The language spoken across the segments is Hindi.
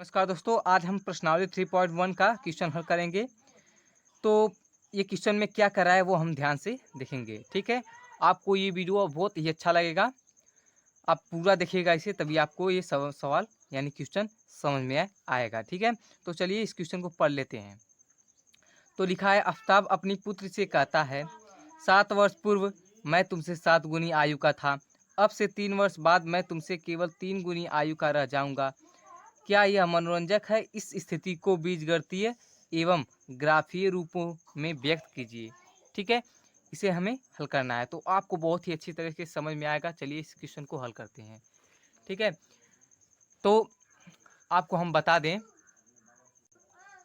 नमस्कार दोस्तों, आज हम प्रश्नावली 3.1 का क्वेश्चन हल करेंगे। तो ये क्वेश्चन में क्या करा है वो हम ध्यान से देखेंगे, ठीक है। आपको ये वीडियो बहुत ही अच्छा लगेगा। आप पूरा देखिएगा इसे, तभी आपको ये सवाल यानी क्वेश्चन समझ में आएगा, ठीक है। तो चलिए इस क्वेश्चन को पढ़ लेते हैं। तो लिखा है, आफ्ताब अपनी पुत्र से कहता है, 7 वर्ष पूर्व मैं तुमसे 7 गुनी आयु का था। अब से 3 वर्ष बाद मैं तुमसे केवल 3 गुनी आयु का रह जाऊंगा। क्या यह मनोरंजक है? इस स्थिति को बीजगणितीय एवं ग्राफीय रूपों में व्यक्त कीजिए, ठीक है। इसे हमें हल करना है, तो आपको बहुत ही अच्छी तरीके से समझ में आएगा। चलिए इस क्वेश्चन को हल करते हैं, ठीक है। तो आपको हम बता दें,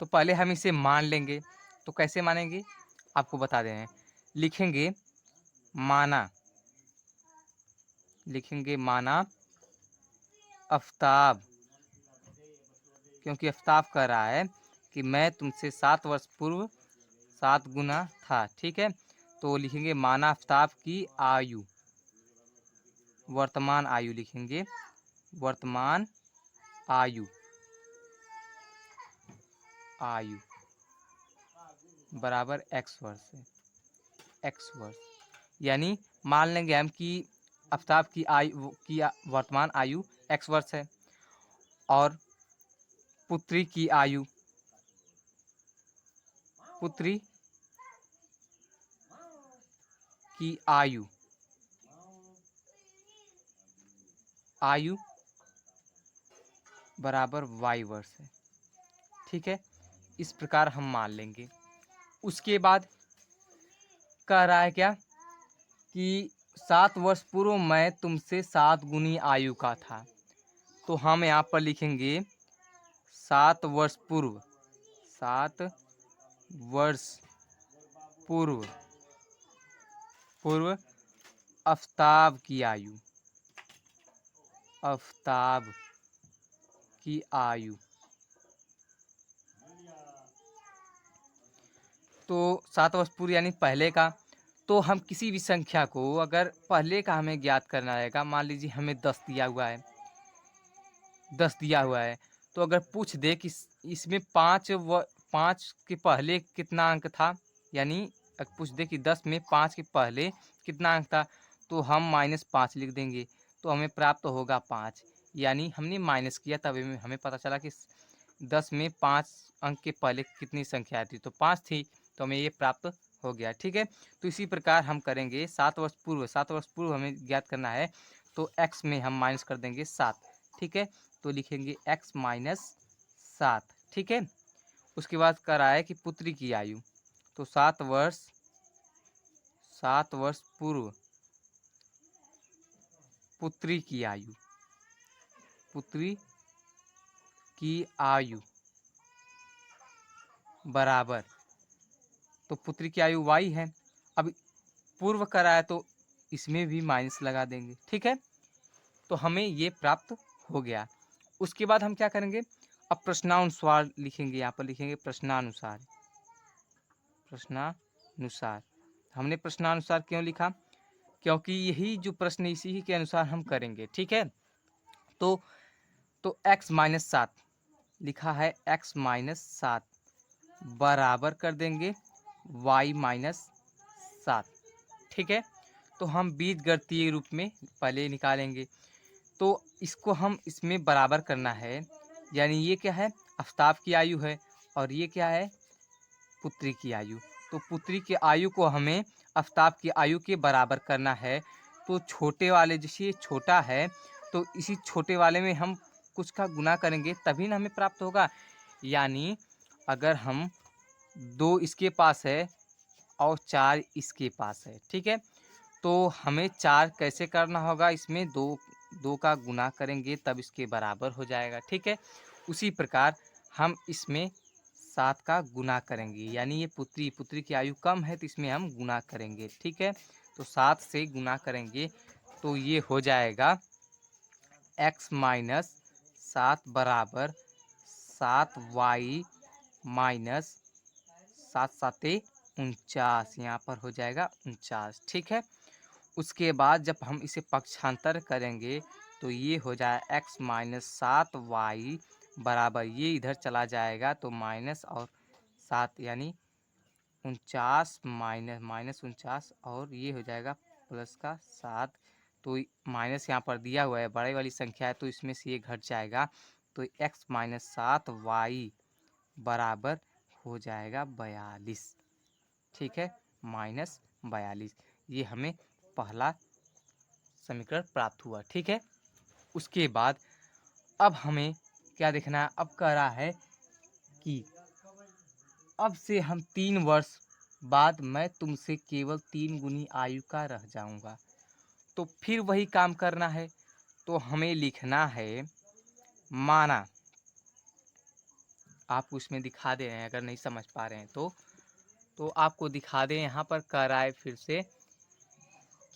तो पहले हम इसे मान लेंगे। तो कैसे मानेंगे आपको बता दें। लिखेंगे माना, आफ्ताब, क्योंकि आफ्ताब कह रहा है कि मैं तुमसे 7 वर्ष पूर्व 7 गुना था, ठीक है। तो लिखेंगे माना आफ्ताब की आयु, वर्तमान आयु लिखेंगे, वर्तमान आयु बराबर x वर्ष है, x वर्ष। यानी मान लेंगे हम कि आफ्ताब की आयु की वर्तमान आयु x वर्ष है और पुत्री की आयु आयु बराबर y वर्ष है, ठीक है। इस प्रकार हम मान लेंगे। उसके बाद कह रहा है क्या कि 7 वर्ष पूर्व मैं तुमसे 7 गुनी आयु का था। तो हम यहाँ पर लिखेंगे 7 वर्ष पूर्व, 7 वर्ष पूर्व आफ्ताब की आयु। तो 7 वर्ष पूर्व यानी पहले का। तो हम किसी भी संख्या को अगर पहले का हमें ज्ञात करना रहेगा, मान लीजिए हमें 10 दिया हुआ है, तो अगर पूछ दे कि इसमें 5 के पहले कितना अंक था, यानी अगर पूछ दे कि 10 में 5 के पहले कितना अंक था, तो हम -5 लिख देंगे। तो हमें प्राप्त होगा 5, यानी हमने माइनस किया तब हमें पता चला कि 10 में 5 अंक के पहले कितनी संख्या थी, तो 5 थी। तो हमें ये प्राप्त हो गया, ठीक है। तो इसी प्रकार हम करेंगे 7 वर्ष पूर्व हमें ज्ञात करना है, तो x में हम माइनस कर देंगे 7, ठीक है। तो लिखेंगे x - 7, ठीक है। उसके बाद कह रहा है कि पुत्री की आयु। तो 7 वर्ष पूर्व पुत्री की आयु बराबर, तो पुत्री की आयु y है। अब पूर्व करा है तो इसमें भी माइनस लगा देंगे, ठीक है। तो हमें ये प्राप्त हो गया। उसके बाद हम क्या करेंगे, अब प्रश्नानुसार लिखेंगे। यहाँ पर लिखेंगे प्रश्नानुसार। हमने प्रश्नानुसार क्यों लिखा? क्योंकि यही जो प्रश्न इसी के अनुसार हम करेंगे, ठीक है। तो x - 7 लिखा है, x - 7 बराबर कर देंगे y - 7, ठीक है। तो हम बीजगणितीय रूप में पहले निकालेंगे। तो इसको हम इसमें बराबर करना है, यानी ये क्या है, आफ्ताब की आयु है और ये क्या है, पुत्री की आयु। तो पुत्री की आयु को हमें आफ्ताब की आयु के बराबर करना है। तो छोटे वाले, जैसे ये छोटा है तो इसी छोटे वाले में हम कुछ का गुना करेंगे तभी ना हमें प्राप्त होगा। यानी अगर हम 2 इसके पास है और 4 इसके पास है, ठीक है। तो हमें 4 कैसे करना होगा, इसमें 2 का गुना करेंगे तब इसके बराबर हो जाएगा, ठीक है। उसी प्रकार हम इसमें 7 का गुना करेंगे, यानी ये पुत्री की आयु कम है तो इसमें हम गुना करेंगे, ठीक है। तो 7 से गुना करेंगे तो ये हो जाएगा x - 7 बराबर 7y - 7 7 49, यहाँ पर हो जाएगा 49, ठीक है। उसके बाद जब हम इसे पक्षांतर करेंगे तो ये हो जाए x - 7y बराबर, ये इधर चला जाएगा तो माइनस और 7 यानी 49 माइनस 49 और ये हो जाएगा प्लस का 7। तो माइनस यहाँ पर दिया हुआ है, बड़े वाली संख्या है तो इसमें से ये घट जाएगा। तो x माइनस 7y बराबर हो जाएगा 42। ठीक है, माइनस 42। ये हमें पहला समीकरण प्राप्त हुआ। ठीक है, उसके बाद अब हमें क्या देखना है, अब कह रहा है कि अब से हम 3 वर्ष बाद मैं तुमसे केवल 3 गुनी आयु का रह जाऊंगा। तो फिर वही काम करना है, तो हमें लिखना है माना, आप उसमें दिखा दे रहे हैं अगर नहीं समझ पा रहे हैं तो आपको दिखा दें। यहाँ पर कह रहा है फिर से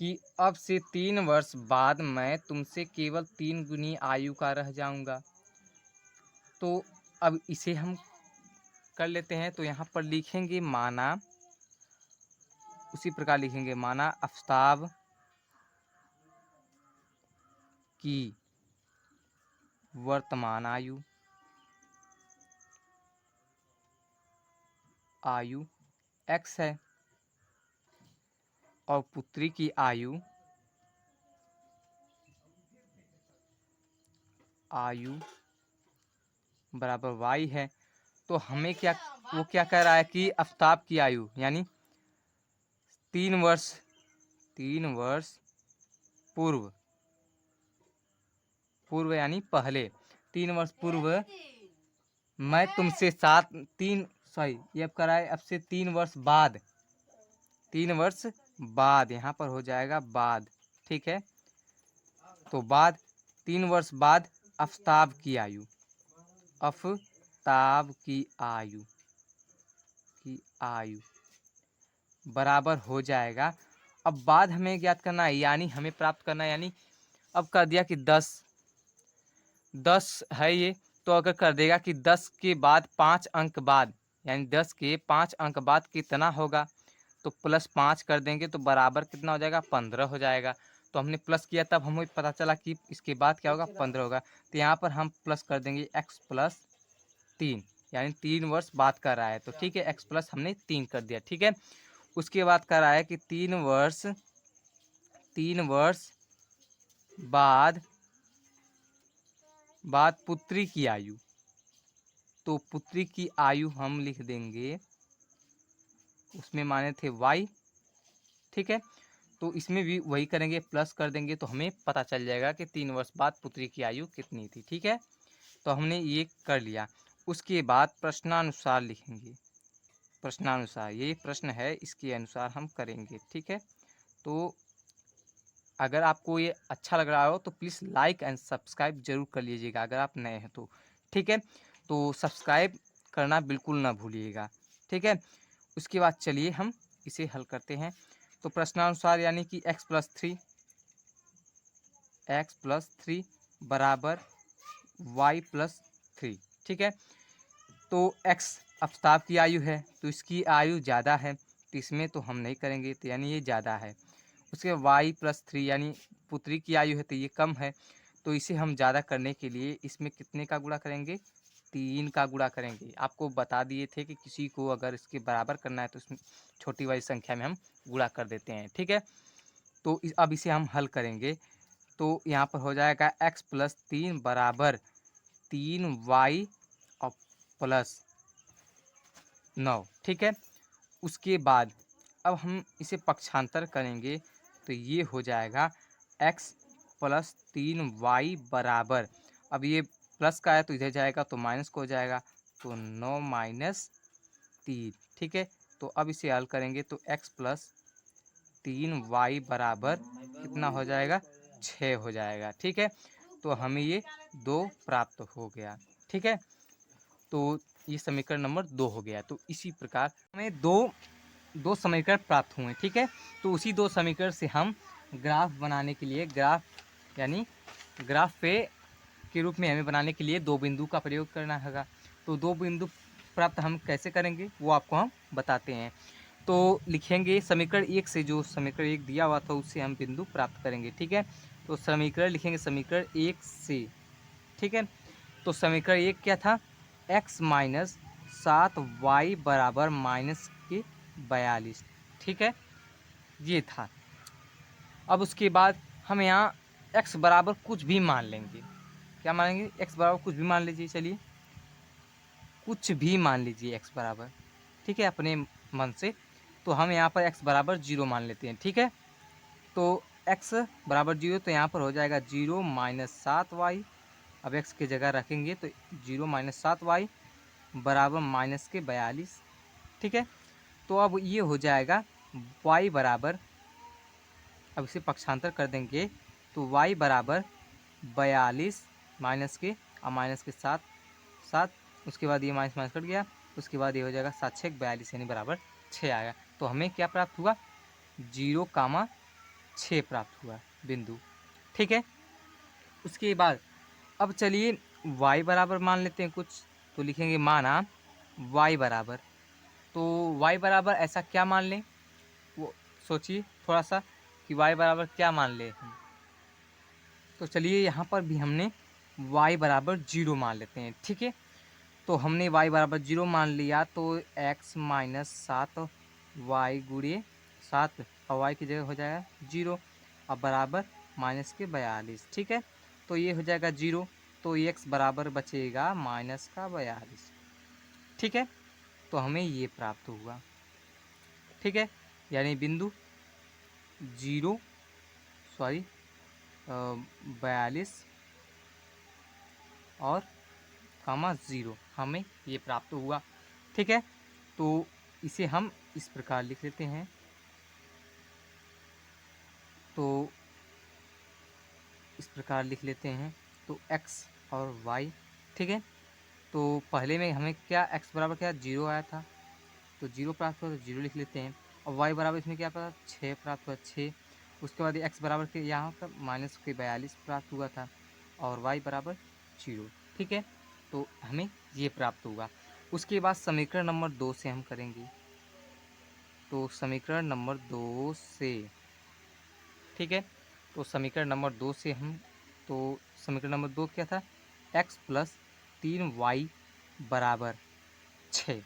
कि अब से 3 वर्ष बाद मैं तुमसे केवल 3 गुनी आयु का रह जाऊंगा। तो अब इसे हम कर लेते हैं। तो यहाँ पर लिखेंगे माना, उसी प्रकार लिखेंगे माना आफ्ताब की वर्तमान आयु x है और पुत्री की आयु बराबर y है। तो हमें क्या, वो क्या कह रहा है कि आफ्ताब की आयु यानी 3 वर्ष पूर्व यानी पहले 3 वर्ष पूर्व मैं तुमसे ये अब कह रहा है अब से 3 वर्ष बाद, 3 वर्ष बाद यहाँ पर हो जाएगा बाद। ठीक है, तो बाद 3 वर्ष बाद आफ्ताब की आयु बराबर हो जाएगा। अब बाद हमें ज्ञात करना है यानी हमें प्राप्त करना है, यानी अब कर दिया कि 10 है ये, तो अगर कर देगा कि 10 के बाद 5 अंक बाद यानी 10 के 5 अंक बाद कितना होगा, तो +5 कर देंगे तो बराबर कितना हो जाएगा, 15 हो जाएगा। तो हमने प्लस किया तब हमें पता चला कि इसके बाद क्या होगा, 15 होगा। तो यहाँ पर हम प्लस कर देंगे x + 3 यानी 3 वर्ष बाद कर रहा है। तो ठीक है, x प्लस हमने 3 कर दिया। ठीक है, उसके बाद कर रहा है कि 3 वर्ष बाद पुत्री की आयु, तो पुत्री की आयु हम लिख देंगे, उसमें माने थे y। ठीक है, तो इसमें भी वही करेंगे, प्लस कर देंगे तो हमें पता चल जाएगा कि 3 वर्ष बाद पुत्री की आयु कितनी थी। ठीक है, तो हमने ये कर लिया। उसके बाद प्रश्नानुसार लिखेंगे, प्रश्नानुसार ये प्रश्न है इसके अनुसार हम करेंगे। ठीक है, तो अगर आपको ये अच्छा लग रहा हो तो प्लीज़ लाइक एंड सब्सक्राइब जरूर कर लीजिएगा अगर आप नए हैं तो। ठीक है, तो सब्सक्राइब करना बिल्कुल ना भूलिएगा। ठीक है, उसके बाद चलिए हम इसे हल करते हैं। तो प्रश्नानुसार यानी कि x + 3 बराबर y + 3। ठीक है, तो x आफ्ताब की आयु है तो इसकी आयु ज़्यादा है, तो इसमें तो हम नहीं करेंगे, तो यानी ये ज़्यादा है। उसके y + 3 यानी पुत्री की आयु है तो ये कम है, तो इसे हम ज़्यादा करने के लिए इसमें कितने का गुणा करेंगे, 3 का गुणा करेंगे। आपको बता दिए थे कि किसी को अगर इसके बराबर करना है तो उसमें छोटी वाली संख्या में हम गुणा कर देते हैं। ठीक है, तो अब इसे हम हल करेंगे। तो यहाँ पर हो जाएगा x + 3 बराबर 3y और +9। ठीक है, उसके बाद अब हम इसे पक्षांतर करेंगे तो ये हो जाएगा x + 3y बराबर, अब ये प्लस का है तो इधर जाएगा तो माइनस को हो जाएगा, तो 9 - 3। ठीक है, तो अब इसे हल करेंगे तो x + 3y बराबर कितना हो जाएगा, 6 हो जाएगा। ठीक है, तो हमें ये 2 प्राप्त हो गया। ठीक है, तो ये समीकरण नंबर 2 हो गया। तो इसी प्रकार हमें दो समीकरण प्राप्त हुए। ठीक है, तो उसी 2 समीकरण से हम ग्राफ बनाने के लिए ग्राफ पे के रूप में हमें बनाने के लिए 2 बिंदु का प्रयोग करना होगा। तो 2 बिंदु प्राप्त हम कैसे करेंगे वो आपको हम बताते हैं। तो लिखेंगे समीकरण 1 से, जो समीकरण 1 दिया हुआ था उससे हम बिंदु प्राप्त करेंगे। ठीक है, तो समीकरण लिखेंगे समीकरण 1 से। ठीक है, तो समीकरण एक क्या था, x माइनस 7y बराबर माइनस के 42, ठीक है, ये था। अब उसके बाद हम यहाँ x बराबर कुछ भी मान लेंगे। क्या मानेंगे, x बराबर कुछ भी मान लीजिए, चलिए कुछ भी मान लीजिए x बराबर, ठीक है, अपने मन से। तो हम यहाँ पर x बराबर 0 मान लेते हैं, ठीक है। तो x बराबर 0, तो यहाँ पर हो जाएगा 0 माइनस 7y। अब x की जगह रखेंगे तो 0 माइनस 7y बराबर माइनस के 42, ठीक है। तो अब ये हो जाएगा y बराबर, अब इसे पक्षांतर कर देंगे तो y बराबर 42 माइनस के, और माइनस के 7 7, उसके बाद ये माइनस माइनस कट गया, उसके बाद ये हो जाएगा 7 6 42, यानी बराबर 6 आएगा। तो हमें क्या प्राप्त हुआ, 0,6 प्राप्त हुआ बिंदु, ठीक है। उसके बाद अब चलिए y बराबर मान लेते हैं कुछ, तो लिखेंगे माना y बराबर, तो y बराबर ऐसा क्या मान लें, वो सोचिए थोड़ा सा कि y बराबर क्या मान लें हम। तो चलिए यहाँ पर भी हमने y बराबर 0 मान लेते हैं, ठीक है। तो हमने y बराबर 0 मान लिया, तो x माइनस 7y गुड़े 7, और y की जगह हो जाएगा 0, अब बराबर माइनस के 42, ठीक है। तो ये हो जाएगा 0, तो x बराबर बचेगा माइनस का 42, ठीक है। तो हमें ये प्राप्त हुआ, ठीक है, यानी बिंदु 0 सॉरी 42 और कामा 0 हमें ये प्राप्त हुआ, ठीक है। तो इसे हम इस प्रकार लिख लेते हैं, तो इस प्रकार लिख लेते हैं, तो x और y, ठीक है। तो पहले में हमें क्या x बराबर क्या 0 आया था, तो 0 प्राप्त हुआ, तो 0 लिख लेते हैं। और y बराबर इसमें क्या प्राप्त, 6 प्राप्त हुआ, 6। उसके बाद x बराबर के यहाँ पर माइनस के 42 प्राप्त हुआ था, और y बराबर 0, ठीक है। तो हमें ये प्राप्त हुआ। उसके बाद समीकरण नंबर 2 से हम करेंगे, तो समीकरण नंबर 2 से, ठीक है। तो समीकरण नंबर 2 से हम, तो समीकरण नंबर 2 क्या था, x प्लस 3y बराबर 6।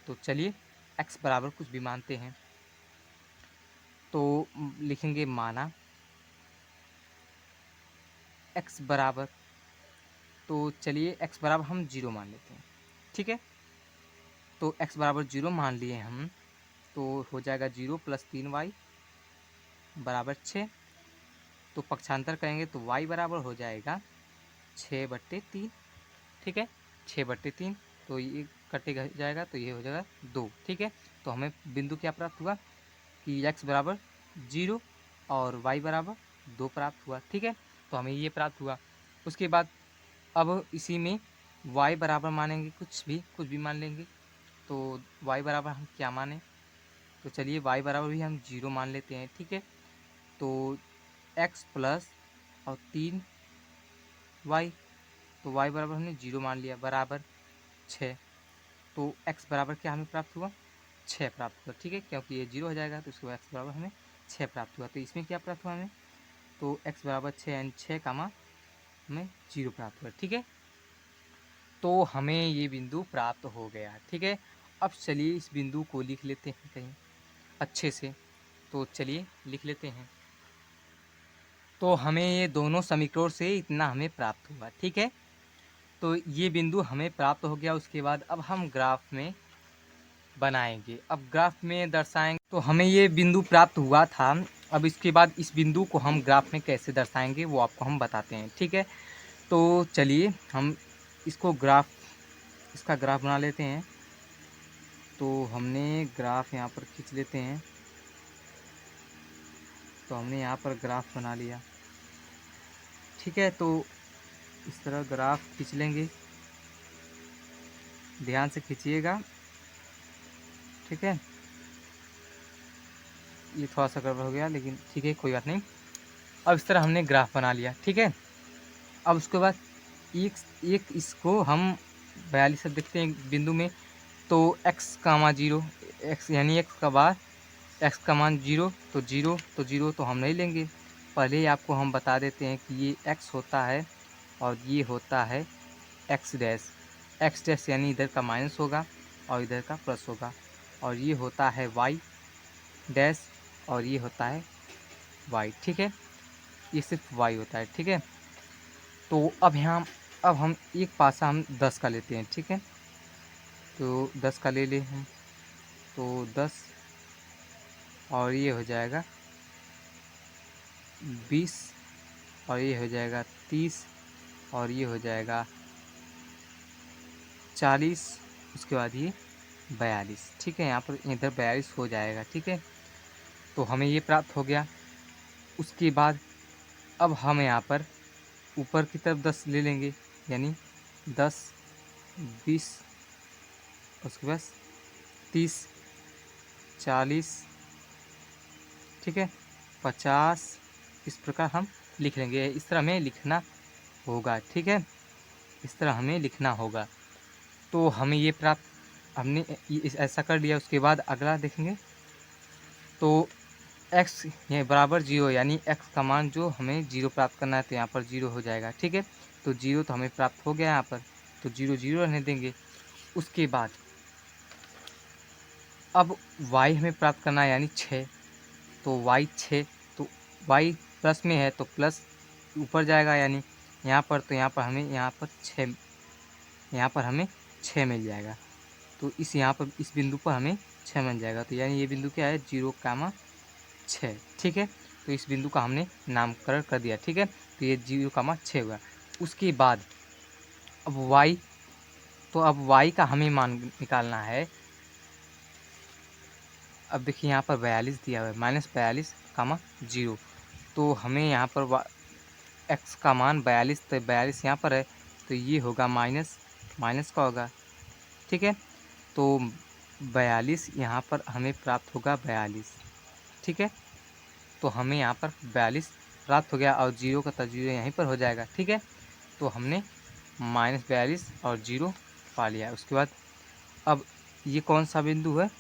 तो चलिए x बराबर कुछ भी मानते हैं, तो लिखेंगे माना x बराबर, तो चलिए x बराबर हम 0 मान लेते हैं, ठीक है। तो x बराबर 0 मान लिए हम, तो हो जाएगा 0 प्लस 3y बराबर 6। तो पक्षांतर करेंगे तो y बराबर हो जाएगा 6/3, ठीक है, 6/3। तो ये कटे जाएगा, तो ये हो जाएगा 2, ठीक है। तो हमें बिंदु क्या प्राप्त हुआ कि x बराबर 0 और y बराबर 2 प्राप्त हुआ, ठीक है। तो हमें ये प्राप्त हुआ। उसके बाद अब इसी में y बराबर मानेंगे, कुछ भी मान लेंगे। तो y बराबर हम क्या माने, तो चलिए y बराबर भी हम 0 मान लेते हैं, ठीक है। तो x प्लस और 3y, तो y बराबर हमने 0 मान लिया बराबर 6। तो x बराबर क्या हमें प्राप्त हुआ, 6 प्राप्त हुआ, ठीक है, क्योंकि ये 0 हो जाएगा, तो उसके बाद x बराबर हमें 6 प्राप्त हुआ। तो इसमें क्या प्राप्त हुआ हमें, तो x बराबर 6 यानी 6 कामा हमें 0 प्राप्त हुआ, ठीक है। तो हमें ये बिंदु प्राप्त हो गया, ठीक है। अब चलिए इस बिंदु को लिख लेते हैं कहीं अच्छे से, तो चलिए लिख लेते हैं। तो हमें ये दोनों समीकरणों से इतना हमें प्राप्त हुआ, ठीक है। तो ये बिंदु हमें प्राप्त हो गया। उसके बाद अब हम ग्राफ में बनाएंगे, अब ग्राफ में दर्शाएंगे। तो हमें ये बिंदु प्राप्त हुआ था, अब इसके बाद इस बिंदु को हम ग्राफ में कैसे दर्शाएंगे वो आपको हम बताते हैं, ठीक है। तो चलिए हम इसको इसका ग्राफ बना लेते हैं। तो हमने ग्राफ यहाँ पर खींच लेते हैं, तो हमने यहाँ पर ग्राफ बना लिया, ठीक है। तो इस तरह ग्राफ खींच लेंगे, ध्यान से खींचिएगा, ठीक है। ये थोड़ा सा गड़बड़ हो गया, लेकिन ठीक है, कोई बात नहीं। अब इस तरह हमने ग्राफ बना लिया, ठीक है। अब उसके बाद एक इसको हम 42 से देखते हैं बिंदु में, तो x कामा 0, x यानी x का बार x का मान 0, तो 0 तो हम नहीं लेंगे। पहले ही आपको हम बता देते हैं कि ये x होता है और ये होता है एक्स डैश यानी इधर का माइनस होगा और इधर का प्लस होगा, और ये होता है वाई डैश और ये होता है वाई, ठीक है, ये सिर्फ वाई होता है, ठीक है। तो अब हम एक पासा हम 10 का लेते हैं, ठीक है, तो 10 का ले लें हम, तो 10 और ये हो जाएगा 20 और ये हो जाएगा 30 और ये हो जाएगा 40, उसके बाद ये 42, ठीक है, यहाँ पर इधर 42 हो जाएगा, ठीक है। तो हमें ये प्राप्त हो गया। उसके बाद अब हम यहाँ पर ऊपर की तरफ 10 ले लेंगे, यानी 10 20 उसके बाद 30 40, ठीक है, 50, इस प्रकार हम लिख लेंगे। इस तरह हमें लिखना होगा, ठीक है, इस तरह हमें लिखना होगा। तो हमें ये प्राप्त, हमने ऐसा कर लिया। उसके बाद अगला देखेंगे, तो x ये बराबर 0 यानी x का मान जो हमें 0 प्राप्त करना है, तो यहाँ पर 0 हो जाएगा, ठीक है। तो 0 तो हमें प्राप्त हो गया यहाँ पर, तो 0 0 रहने देंगे। उसके बाद अब y हमें प्राप्त करना है यानी 6, तो y 6, तो y प्लस में है तो प्लस ऊपर जाएगा, यानी यहाँ पर, तो यहाँ पर हमें यहाँ पर हमें 6 मिल जाएगा। तो यहाँ पर इस बिंदु पर हमें 6 मिल जाएगा, तो यानी ये बिंदु क्या है 0,6, ठीक है। तो इस बिंदु का हमने नामकरण कर दिया, ठीक है, तो ये 0,6 हुआ। उसके बाद अब y, तो अब y का हमें मान निकालना है। अब देखिए यहाँ पर 42 दिया हुआ है, -42,0, तो हमें यहाँ पर x का मान 42, तो 42 यहाँ पर है, तो ये होगा माइनस का होगा, ठीक है। तो 42 यहाँ पर हमें प्राप्त होगा 42, ठीक है। तो हमें यहाँ पर 42 प्राप्त हो गया और 0 का तो 0 यहीं पर हो जाएगा, ठीक है। तो हमने -42 और 0 पा लिया। उसके बाद अब ये कौन सा बिंदु है,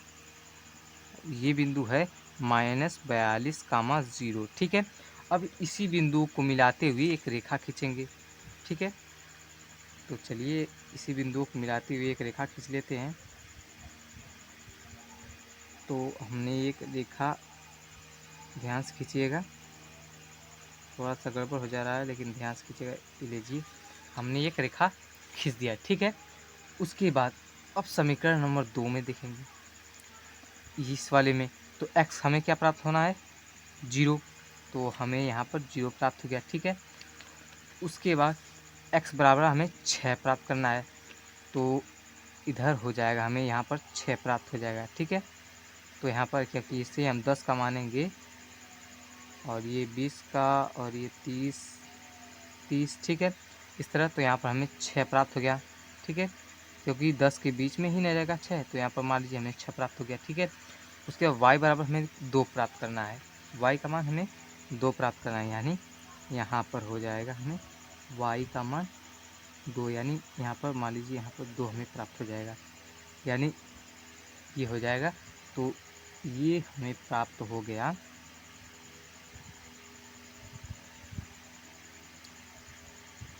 ये बिंदु है -42,0, ठीक है। अब इसी बिंदु को मिलाते हुए एक रेखा खींचेंगे, ठीक है। तो चलिए इसी बिंदु को मिलाते हुए एक रेखा खींच लेते हैं। तो हमने एक रेखा, ध्यान से खींचिएगा, थोड़ा सा गड़बड़ हो जा रहा है लेकिन ध्यान से खींचिएगा, लीजिए हमने एक रेखा खींच दिया, ठीक है। उसके बाद अब समीकरण नंबर 2 में देखेंगे, इस वाले में, तो x हमें क्या प्राप्त होना है 0, तो हमें यहाँ पर 0 प्राप्त हो गया, ठीक है। उसके बाद x बराबर हमें 6 प्राप्त करना है, तो इधर हो जाएगा, हमें यहाँ पर 6 प्राप्त हो जाएगा, ठीक है। तो यहाँ पर क्या कि इसे हम 10 का मानेंगे और ये 20 का और ये 30, ठीक है, इस तरह। तो यहाँ पर हमें 6 प्राप्त हो गया, ठीक है, क्योंकि 10 के बीच में ही नहीं रहेगा 6, तो यहाँ पर मान लीजिए हमें 6 प्राप्त हो गया, ठीक है। उसके बाद y बराबर हमें 2 प्राप्त करना है, y का मान हमें 2 प्राप्त करना है, यानी यहाँ पर हो जाएगा हमें y का मान 2, यानी यहाँ पर मान लीजिए यहाँ पर 2 हमें प्राप्त हो जाएगा, यानी ये हो जाएगा। तो ये हमें प्राप्त हो गया,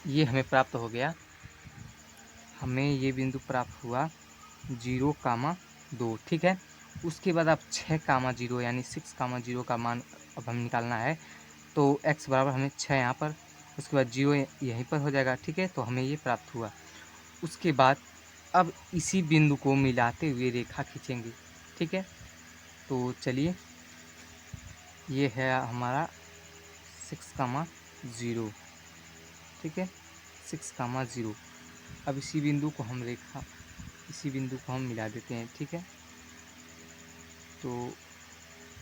ये हमें प्राप्त हो गया, हमें ये बिंदु प्राप्त हुआ 0,2, ठीक है। उसके बाद आप 6,0 यानी 6,0 का मान अब हम निकालना है, तो x बराबर हमें 6 यहाँ पर, उसके बाद 0 यहीं पर हो जाएगा, ठीक है। तो हमें ये प्राप्त हुआ। उसके बाद अब इसी बिंदु को मिलाते हुए रेखा खींचेंगे, ठीक है। तो चलिए ये है हमारा 6,0, ठीक है, 6,0। अब इसी बिंदु को हम मिला देते हैं, ठीक है। तो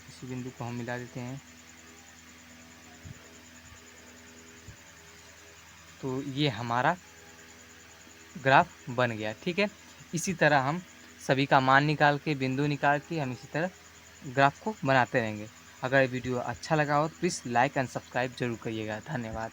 इसी बिंदु को हम मिला देते हैं, तो ये हमारा ग्राफ बन गया, ठीक है। इसी तरह हम सभी का मान निकाल के, बिंदु निकाल के हम इसी तरह ग्राफ को बनाते रहेंगे। अगर ये वीडियो अच्छा लगा हो तो प्लीज़ लाइक एंड सब्सक्राइब जरूर करिएगा। धन्यवाद।